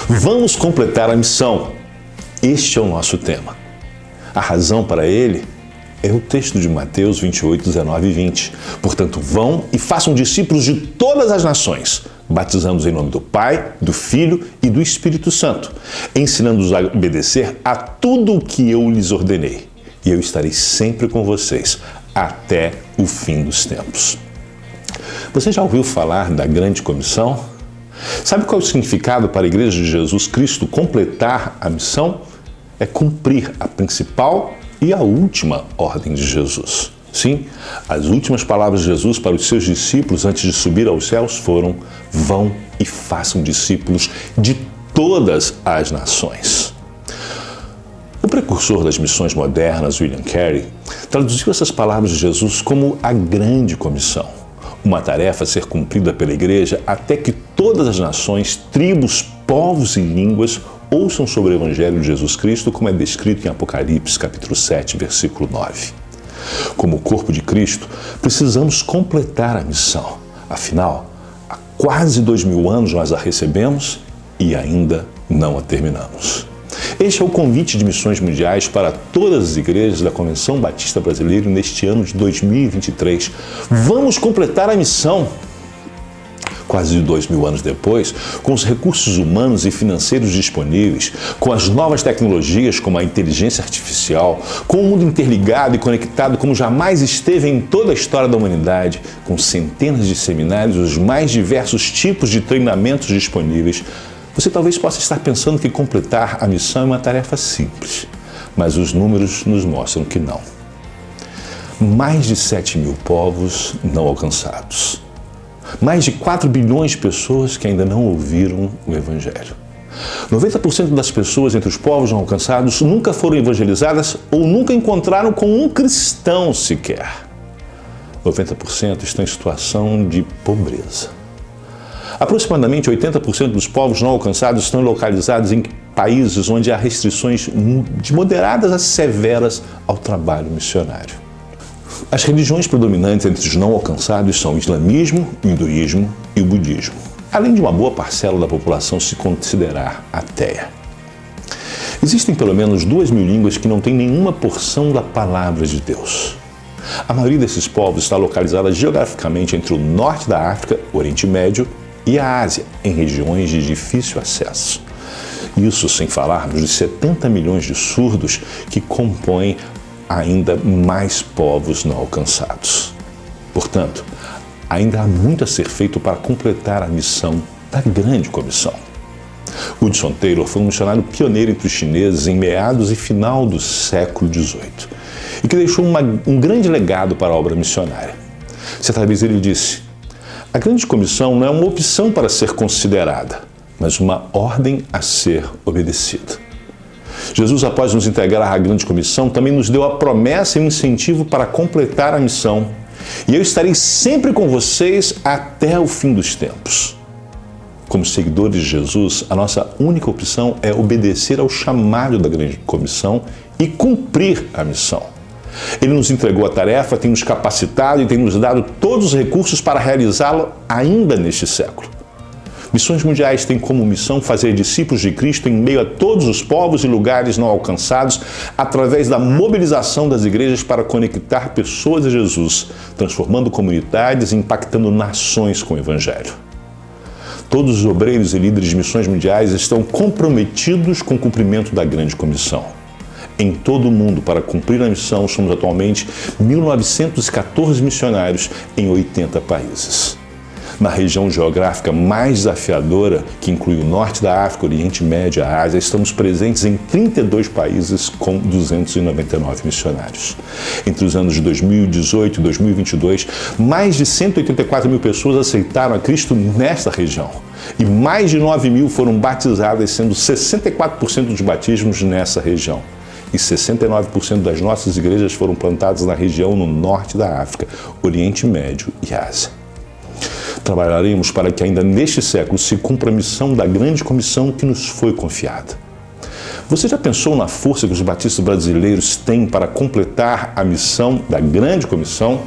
Vamos completar a missão. Este é o nosso tema. A razão para ele é o texto de Mateus 28, 19 e 20. Portanto, vão e façam discípulos de todas as nações, batizando-os em nome do Pai, do Filho e do Espírito Santo, ensinando-os a obedecer a tudo o que eu lhes ordenei. E eu estarei sempre com vocês até o fim dos tempos. Você já ouviu falar da Grande Comissão? Sabe qual é o significado para a Igreja de Jesus Cristo completar a missão? É cumprir a principal e a última ordem de Jesus. Sim, as últimas palavras de Jesus para os seus discípulos antes de subir aos céus foram: vão e façam discípulos de todas as nações. O precursor das missões modernas, William Carey, traduziu essas palavras de Jesus como a Grande Comissão, uma tarefa a ser cumprida pela Igreja até que todas as nações, tribos, povos e línguas ouçam sobre o Evangelho de Jesus Cristo, como é descrito em Apocalipse, capítulo 7, versículo 9. Como corpo de Cristo, precisamos completar a missão. Afinal, há quase 2000 anos nós a recebemos e ainda não a terminamos. Este é o convite de missões mundiais para todas as igrejas da Convenção Batista Brasileira neste ano de 2023. Vamos completar a missão. Quase 2000 anos depois, com os recursos humanos e financeiros disponíveis, com as novas tecnologias como a inteligência artificial, com o mundo interligado e conectado como jamais esteve em toda a história da humanidade, com centenas de seminários, os mais diversos tipos de treinamentos disponíveis, você talvez possa estar pensando que completar a missão é uma tarefa simples, mas os números nos mostram que não. Mais de 7.000 povos não alcançados. Mais de 4 bilhões de pessoas que ainda não ouviram o Evangelho. 90% das pessoas entre os povos não alcançados nunca foram evangelizadas ou nunca encontraram com um cristão sequer. 90% estão em situação de pobreza. Aproximadamente 80% dos povos não alcançados estão localizados em países onde há restrições de moderadas a severas ao trabalho missionário. As religiões predominantes entre os não alcançados são o islamismo, o hinduísmo e o budismo, além de uma boa parcela da população se considerar ateia. Existem pelo menos 2.000 línguas que não têm nenhuma porção da palavra de Deus. A maioria desses povos está localizada geograficamente entre o norte da África, o Oriente Médio e a Ásia, em regiões de difícil acesso. Isso sem falarmos de 70 milhões de surdos que compõem ainda mais povos não alcançados. Portanto, ainda há muito a ser feito para completar a missão da Grande Comissão. Hudson Taylor foi um missionário pioneiro entre os chineses em meados e final do século XVIII e que deixou um grande legado para a obra missionária. Certa vez ele disse: a Grande Comissão não é uma opção para ser considerada, mas uma ordem a ser obedecida. Jesus, após nos entregar à Grande Comissão, também nos deu a promessa e o incentivo para completar a missão. E eu estarei sempre com vocês até o fim dos tempos. Como seguidores de Jesus, a nossa única opção é obedecer ao chamado da Grande Comissão e cumprir a missão. Ele nos entregou a tarefa, tem nos capacitado e tem nos dado todos os recursos para realizá-la ainda neste século. Missões Mundiais têm como missão fazer discípulos de Cristo em meio a todos os povos e lugares não alcançados através da mobilização das igrejas para conectar pessoas a Jesus, transformando comunidades e impactando nações com o Evangelho. Todos os obreiros e líderes de Missões Mundiais estão comprometidos com o cumprimento da Grande Comissão. Em todo o mundo, para cumprir a missão, somos atualmente 1.914 missionários em 80 países. Na região geográfica mais desafiadora, que inclui o norte da África, o Oriente Médio e a Ásia, estamos presentes em 32 países com 299 missionários. Entre os anos de 2018 e 2022, mais de 184 mil pessoas aceitaram a Cristo nesta região. E mais de 9 mil foram batizadas, sendo 64% dos batismos nessa região. E 69% das nossas igrejas foram plantadas na região no norte da África, Oriente Médio e Ásia. Trabalharemos para que ainda neste século se cumpra a missão da Grande Comissão que nos foi confiada. Você já pensou na força que os batistas brasileiros têm para completar a missão da Grande Comissão?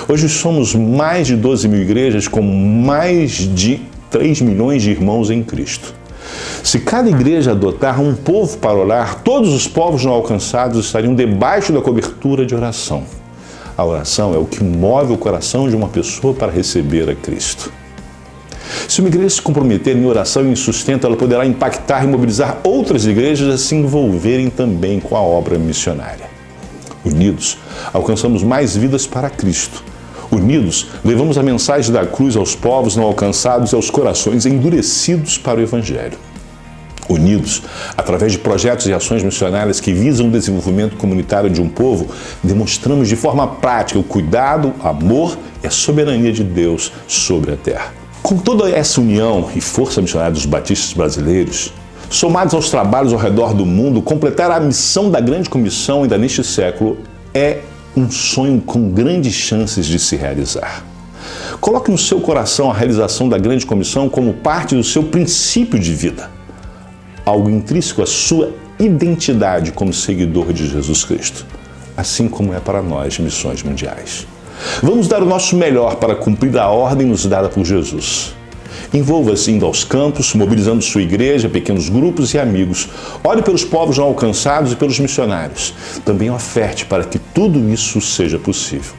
Hoje somos mais de 12 mil igrejas com mais de 3 milhões de irmãos em Cristo. Se cada igreja adotar um povo para orar, todos os povos não alcançados estariam debaixo da cobertura de oração. A oração é o que move o coração de uma pessoa para receber a Cristo. Se uma igreja se comprometer em oração e em sustento, ela poderá impactar e mobilizar outras igrejas a se envolverem também com a obra missionária. Unidos, alcançamos mais vidas para Cristo. Unidos, levamos a mensagem da cruz aos povos não alcançados e aos corações endurecidos para o Evangelho. Unidos, através de projetos e ações missionárias que visam o desenvolvimento comunitário de um povo, demonstramos de forma prática o cuidado, amor e a soberania de Deus sobre a terra. Com toda essa união e força missionária dos batistas brasileiros, somados aos trabalhos ao redor do mundo, completar a missão da Grande Comissão ainda neste século é um sonho com grandes chances de se realizar. Coloque no seu coração a realização da Grande Comissão como parte do seu princípio de vida, algo intrínseco à sua identidade como seguidor de Jesus Cristo, assim como é para nós missões mundiais. Vamos dar o nosso melhor para cumprir a ordem nos dada por Jesus. Envolva-se indo aos campos, mobilizando sua igreja, pequenos grupos e amigos. Ore pelos povos não alcançados e pelos missionários. Também oferte para que tudo isso seja possível.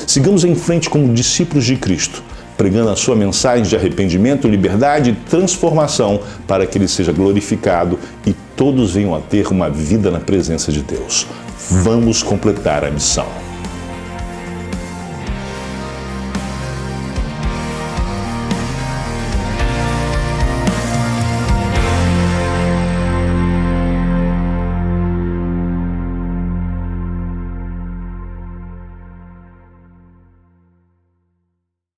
Sigamos em frente como discípulos de Cristo, pregando a sua mensagem de arrependimento, liberdade e transformação para que Ele seja glorificado e todos venham a ter uma vida na presença de Deus. Vamos completar a missão.